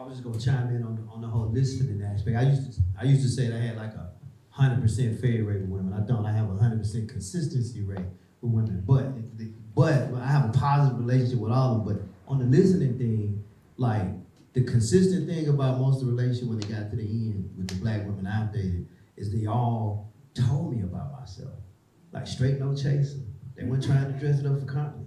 was just gonna chime in on the whole listening aspect. I used to say that I had like a 100% failure rate with women. I don't. I have a 100% consistency rate with women. But I have a positive relationship with all of them. But on the listening thing, like the consistent thing about most of the relationship when they got to the end with the black women I've dated is they all told me about myself. Like straight no chaser. They weren't trying to dress it up for comedy.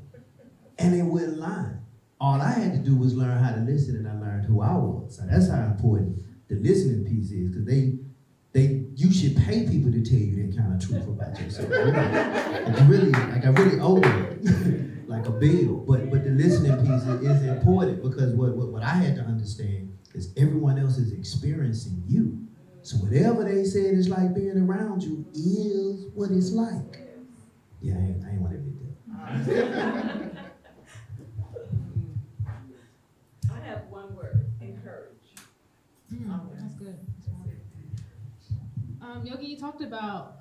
And they wouldn't lie. All I had to do was learn how to listen, and I learned who I was. So that's how important the listening piece is, because you should pay people to tell you that kind of truth about yourself. I really owe them like a bill. But the listening piece is important, because what I had to understand is everyone else is experiencing you. So whatever they said is like being around you is what it's like. Yeah, I ain't want to admit that. I have one word: encourage. That's good. Yogi, you talked about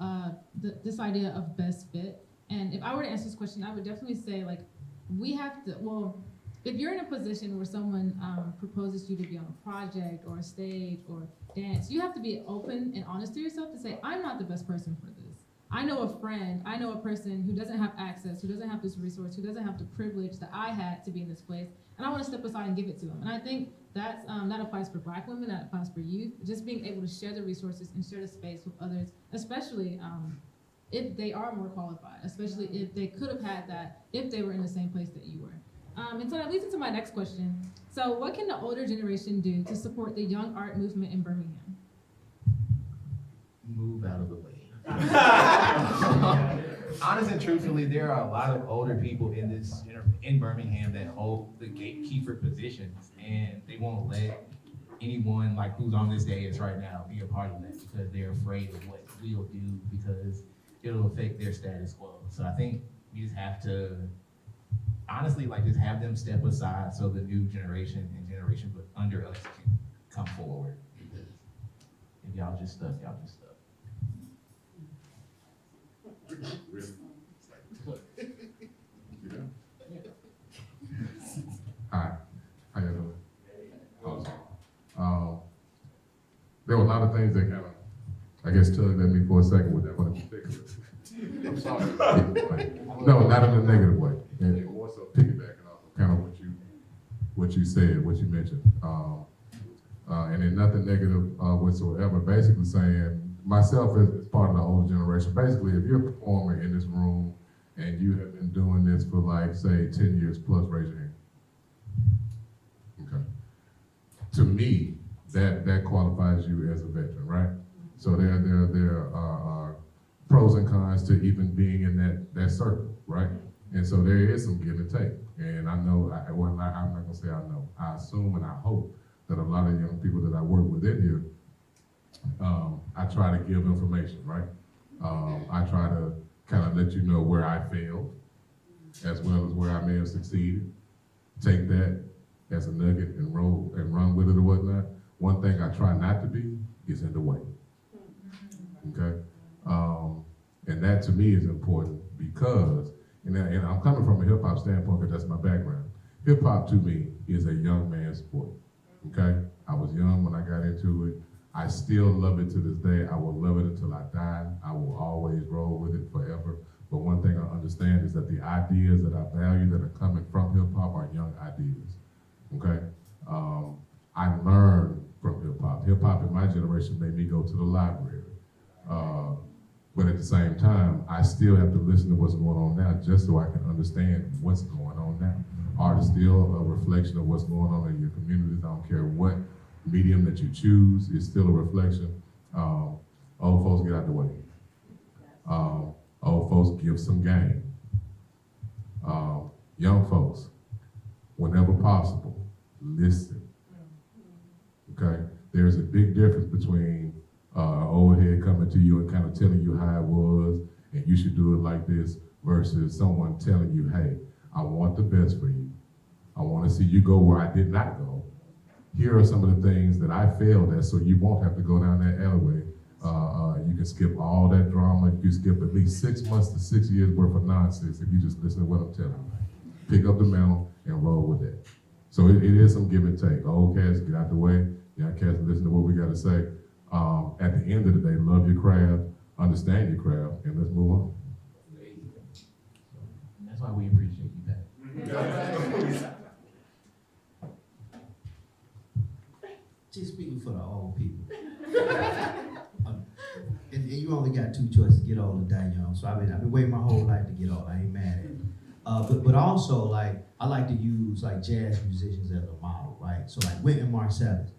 this idea of best fit, and if I were to answer this question, I would definitely say, like, we have to, well, if you're in a position where someone proposes you to be on a project or a stage or dance, you have to be open and honest to yourself to say, I'm not the best person for this. I know a friend, I know a person who doesn't have access, who doesn't have this resource, who doesn't have the privilege that I had to be in this place, and I want to step aside and give it to them. And I think that applies for Black women, that applies for youth, just being able to share the resources and share the space with others, especially if they are more qualified, especially if they could have had that if they were in the same place that you were. And so that leads into my next question. So what can the older generation do to support the young art movement in Birmingham? Move out of the way. Honest and truthfully, there are a lot of older people in Birmingham that hold the gatekeeper positions, and they won't let anyone like who's on this dais right now be a part of that, because they're afraid of what we'll do, because it'll affect their status quo. So I think we just have to honestly just have them step aside so the new generation and generation but under us can come forward, because if y'all just stuck, y'all just stuck. Hi, how you doing? Awesome. There were a lot of things that kind of, I guess, tugged at me for a second with that one in particular. I'm sorry. No, not in a negative way. And more so piggybacking off of kind of what you said, what you mentioned. And then nothing negative whatsoever. Basically saying, myself as part of the older generation, basically if you're a performer in this room and you have been doing this for like, say, 10 years plus, raise your hand. Okay. To me, that qualifies you as a veteran, right? So there are pros and cons to even being in that circle, right? And so there is some give and take. And I know, I'm not gonna say I know, I assume and I hope that a lot of young people that I work with in here, I try to give information, right? I try to kind of let you know where I failed, as well as where I may have succeeded. Take that as a nugget and roll and run with it or whatnot. One thing I try not to be is in the way, okay? And that to me is important because, and I'm coming from a hip hop standpoint because that's my background. Hip hop to me is a young man's sport, okay? I was young when I got into it. I still love it to this day. I will love it until I die. I will always roll with it forever. But one thing I understand is that the ideas that I value that are coming from hip hop are young ideas, okay? I learned from hip hop. Hip hop in my generation made me go to the library. But at the same time, I still have to listen to what's going on now just so I can understand what's going on now. Art is still a reflection of what's going on in your communities. I don't care what medium that you choose, it's still a reflection. Old folks, get out the way. Old folks, give some game. Young folks, whenever possible, listen. Okay? There's a big difference between an old head coming to you and kind of telling you how it was and you should do it like this versus someone telling you, hey, I want the best for you. I want to see you go where I did not go. Here are some of the things that I failed at so you won't have to go down that alleyway. You can skip all that drama. You can skip at least 6 months to 6 years worth of nonsense if you just listen to what I'm telling you. Pick up the mantle and roll with it. So it is some give and take. Old cats, get out the way. Young cats, listen to what we gotta say. At the end of the day, love your craft, understand your craft, and let's move on. That's why we appreciate you, Pat. Just speaking for the old people. And you only got two choices, get old or die young. So I've been waiting my whole life to get old. I ain't mad at it. But also, like, I like to use like jazz musicians as a model, right? So like Wynton Marsalis.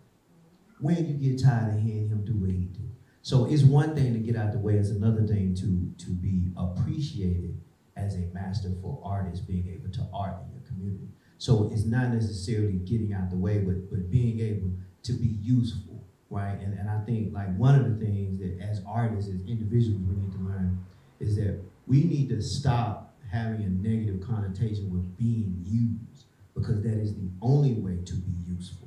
When you get tired of hearing him do what he do. So it's one thing to get out the way, it's another thing to be appreciated as a master for artists, being able to art in your community. So it's not necessarily getting out the way, but being able to be useful, right? And I think like one of the things that as artists, as individuals, we need to learn is that we need to stop having a negative connotation with being used, because that is the only way to be useful.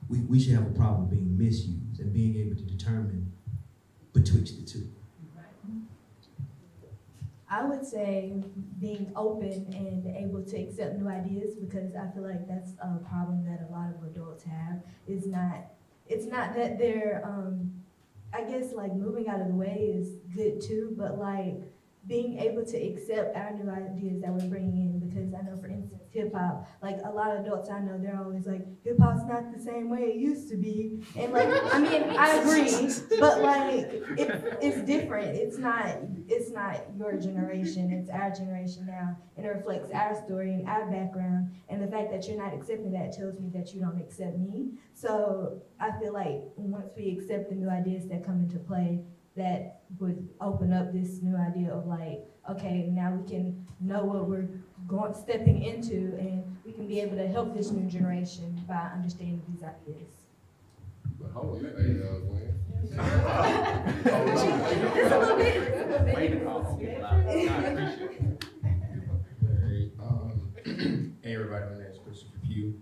We should have a problem being misused and being able to determine betwixt the two. I would say being open and able to accept new ideas, because I feel like that's a problem that a lot of adults have. It's not that they're, I guess like moving out of the way is good too, but like being able to accept our new ideas that we're bringing in, because I know, for instance, hip hop, like a lot of adults I know, they're always like, hip hop's not the same way it used to be. And like, I mean, I agree, but like, it's different. It's not your generation, it's our generation now. And it reflects our story and our background. And the fact that you're not accepting that tells me that you don't accept me. So I feel like once we accept the new ideas that come into play, that would open up this new idea of like, okay, now we can know what we're stepping into, and we can be able to help this new generation by understanding these ideas. But hold on, Gwen. Just a little bit. Way to go. I appreciate it. Hey everybody, my name is Christopher Pugh.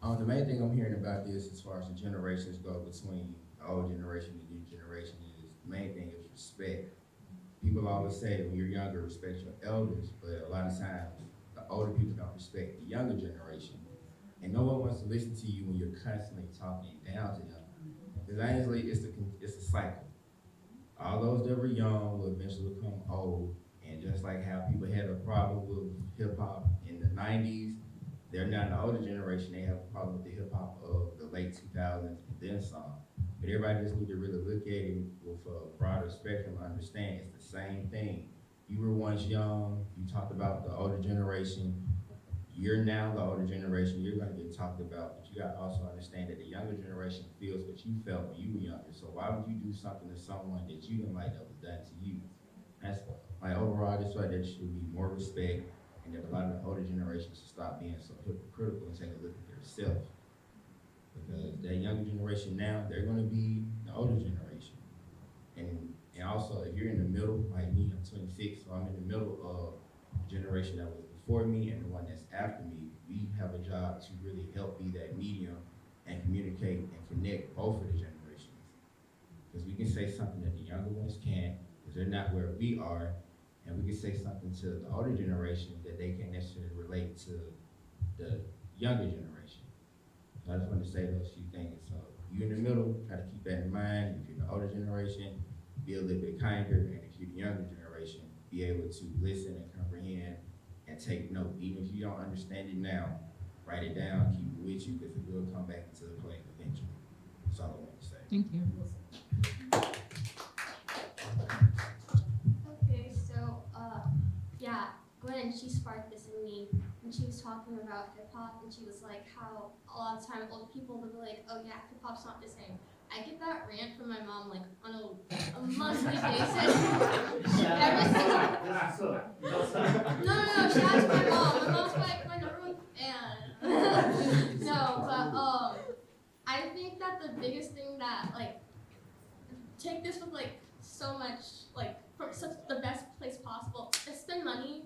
The main thing I'm hearing about this as far as the generations go between the old generation and the new generation is, the main thing is respect. People always say when you're younger, respect your elders, but a lot of times the older people don't respect the younger generation. And no one wants to listen to you when you're constantly talking down to them. Because honestly, it's a cycle. All those that were young will eventually become old. And just like how people had a problem with hip hop in the 90s, they're now in the older generation, they have a problem with the hip hop of the late 2000s and then some. But everybody just need to really look at it with a broader spectrum and understand it's the same thing. You were once young, you talked about the older generation, you're now the older generation, you're gonna get talked about, but you gotta also understand that the younger generation feels what you felt when you were younger. So why would you do something to someone that you didn't like that was done to you? That's my overall, just like there should be more respect, and that a lot of the older generations should stop being so hypocritical and take a look at themselves. Because that younger generation now, they're gonna be the older generation. And also, if you're in the middle, like me, I'm 26, so I'm in the middle of the generation that was before me and the one that's after me, we have a job to really help be that medium and communicate and connect both of the generations. Because we can say something that the younger ones can't, because they're not where we are, and we can say something to the older generation that they can't necessarily relate to the younger generation. So I just want to say those few things. So you in the middle, try to keep that in mind. If you're the older generation, be a little bit kinder, and if you're the younger generation, be able to listen and comprehend and take note. Even if you don't understand it now, write it down, keep it with you, because it will come back into the play eventually. That's all I want to say. Thank you. Okay, so, yeah, Gwen, she sparked this in me when she was talking about hip hop, and she was like how a lot of time old people would be like, oh yeah, hip hop's not the same. I get that rant from my mom like on a monthly basis. Every single No, shout out to my mom. My mom's like my number one fan. No, but I think that the biggest thing that like take this with like so much like from such the best place possible is spend money.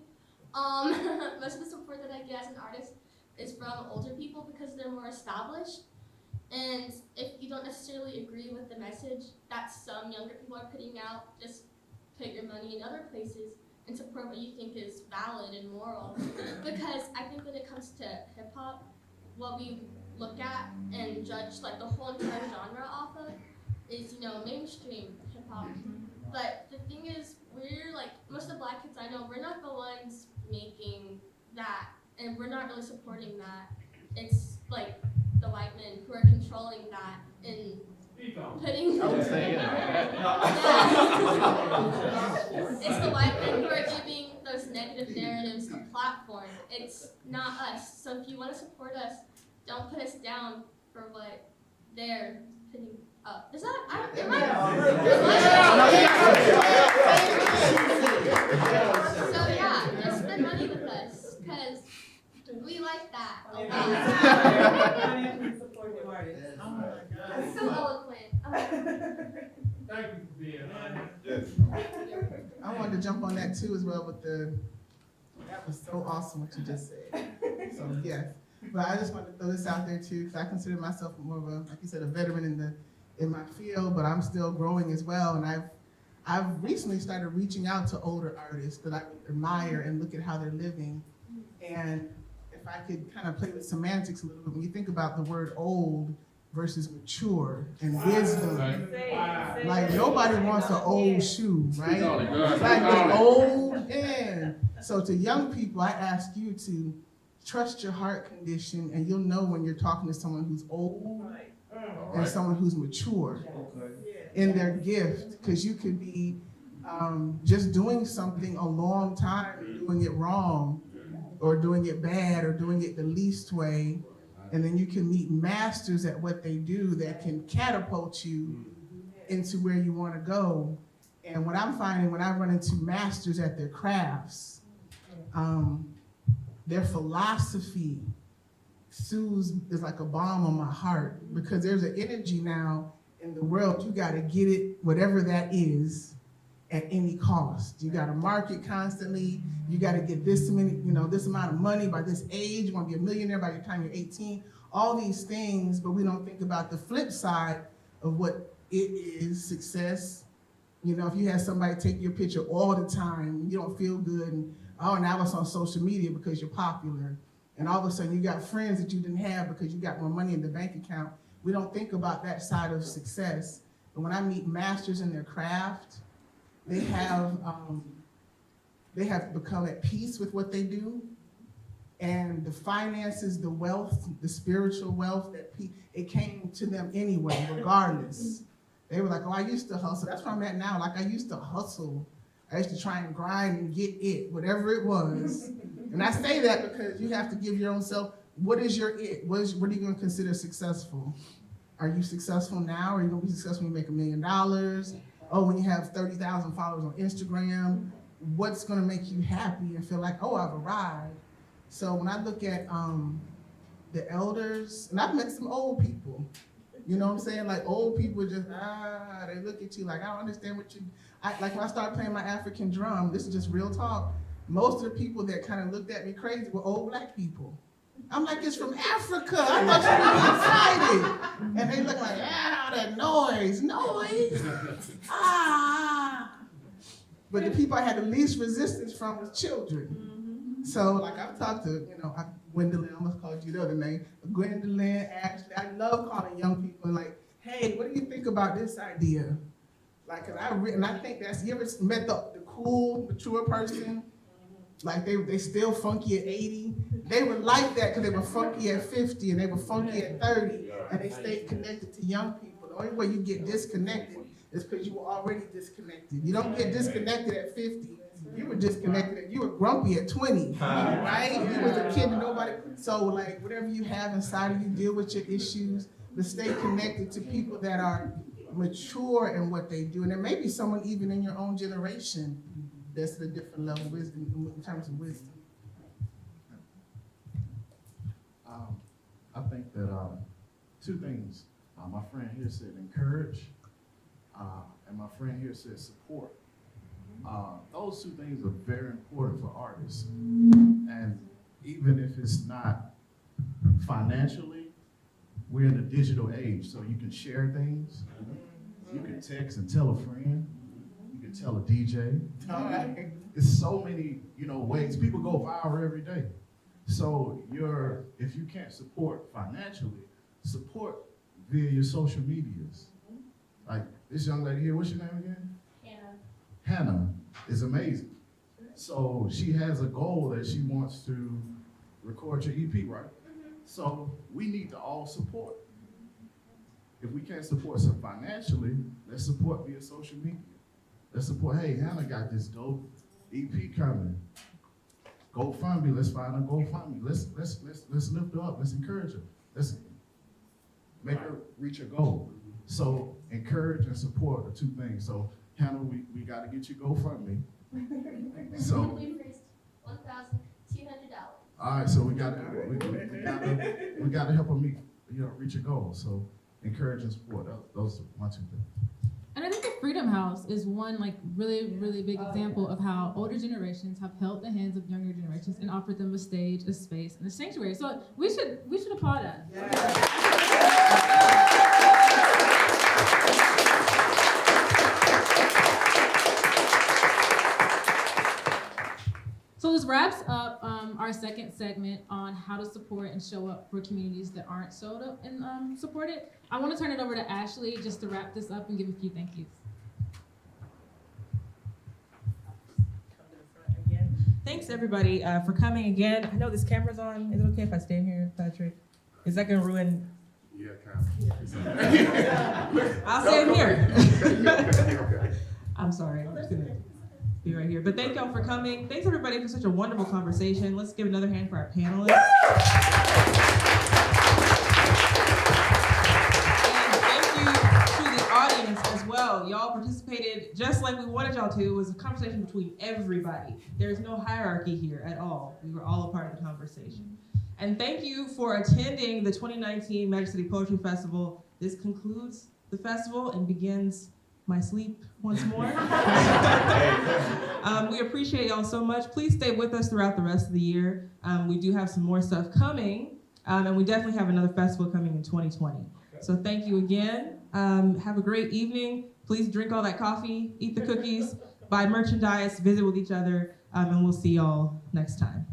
Most of the support that I get as an artist is from older people because they're more established. And if you don't necessarily agree with the message that some younger people are putting out, just put your money in other places and support what you think is valid and moral. Because I think when it comes to hip hop, what we look at and judge like the whole entire genre off of is, you know, mainstream hip hop. But the thing is, we're like, most of the black kids I know, we're not the ones making that, and we're not really supporting that. It's like the white men who are controlling that and putting. I would say yeah. It's the white men who are giving those negative narratives a platform. It's not us. So if you want to support us, don't put us down for what they're putting up. Is that? So yeah, just spend money with us, because we like that a lot. Financially support your artists. That's so eloquent. Thank you for being Yes. I wanted to jump on that too as well with that was so awesome what you just said. So yes, but I just wanted to throw this out there too, because I consider myself more of a, like you said, a veteran in my field, but I'm still growing as well. And I've recently started reaching out to older artists that I admire and look at how they're living. And if I could kind of play with semantics a little bit, when you think about the word old versus mature and wisdom, like nobody wants an old shoe, right? Like an old hand. So to young people, I ask you to trust your heart condition, and you'll know when you're talking to someone who's old and someone who's mature in their gift, because you could be just doing something a long time, doing it wrong, or doing it bad, or doing it the least way, and then you can meet masters at what they do that can catapult you into where you want to go. And what I'm finding when I run into masters at their crafts, their philosophy is like a balm on my heart, because there's an energy now in the world, you got to get it, whatever that is, at any cost. You got to market constantly. You got to get this many, this amount of money by this age. You want to be a millionaire by the time you're 18. All these things, but we don't think about the flip side of what it is, success. If you have somebody take your picture all the time, you don't feel good, and now it's on social media because you're popular. And all of a sudden you got friends that you didn't have because you got more money in the bank account. We don't think about that side of success. But when I meet masters in their craft, they have become at peace with what they do. And the finances, the wealth, the spiritual wealth, it came to them anyway, regardless. They were like, I used to hustle. That's where I'm at now. Like, I used to hustle. I used to try and grind and get it, whatever it was. And I say that because you have to give your own self, what is your it? What are you going to consider successful? Are you successful now? Are you going to be successful when you make $1 million? Oh, when you have 30,000 followers on Instagram? What's going to make you happy and feel like, I've arrived? So when I look at the elders, and I've met some old people, you know what I'm saying? Like old people just, they look at you like, I don't understand what you, like when I started playing my African drum, this is just real talk. Most of the people that kind of looked at me crazy were old black people. I'm like, it's from Africa. I thought you were excited. And they look like, all that noise. But the people I had the least resistance from was children. So like I've talked to, Gwendolyn, I almost called you the other name, Gwendolyn, Ashley. I love calling young people like, hey, what do you think about this idea? Like, and I think you ever met the cool, mature person? Like they still funky at 80. They were like that because they were funky at 50 and they were funky at 30, and they stayed connected to young people. The only way you get disconnected is because you were already disconnected. You don't get disconnected at 50. You were disconnected. You were grumpy at 20, right? You was a kid and nobody. So like whatever you have inside of you, deal with your issues, but stay connected to people that are mature in what they do. And there may be someone even in your own generation that's at a different level of wisdom, in terms of wisdom. I think that two things. My friend here said encourage, and my friend here said support. Those two things are very important for artists. And even if it's not financially, we're in a digital age, so you can share things. You can text and tell a friend. You can tell a DJ. It's so many, ways. People go viral every day. So if you can't support financially, support via your social medias. Like this young lady here, what's your name again? Hannah. Hannah is amazing. So she has a goal that she wants to record your EP, right? So we need to all support. If we can't support some financially, let's support via social media. Let's support, hey, Hannah got this dope EP coming. GoFundMe, let's find a GoFundMe. Let's lift her up, let's encourage her. Let's make her reach her goal. So encourage and support are two things. So Hannah, we gotta get you GoFundMe. So We raised $1,200. all right, so we gotta help her meet, reach a goal. So encourage and support. Those are my two things. And I think the Freedom House is one like really, really big example of how older generations have held the hands of younger generations and offered them a stage, a space, and a sanctuary. So we should applaud that. So this wraps up our second segment on how to support and show up for communities that aren't showed up and supported. I want to turn it over to Ashley just to wrap this up and give a few thank yous. Thanks everybody for coming again. I know this camera's on. Is it okay if I stand here, Patrick? Is that gonna ruin? Yeah, kind of. I'll stand here. I'm sorry. I'm just gonna be right here. But thank y'all for coming. Thanks everybody for such a wonderful conversation. Let's give another hand for our panelists. As well, y'all participated just like we wanted y'all to. It was a conversation between everybody. There's no hierarchy here at all. We were all a part of the conversation. And thank you for attending the 2019 Magic City Poetry Festival. This concludes the festival and begins my sleep once more. We appreciate y'all so much. Please stay with us throughout the rest of the year. We do have some more stuff coming, and we definitely have another festival coming in 2020. So thank you again. Have a great evening. Please drink all that coffee, eat the cookies, buy merchandise, visit with each other, and we'll see y'all next time.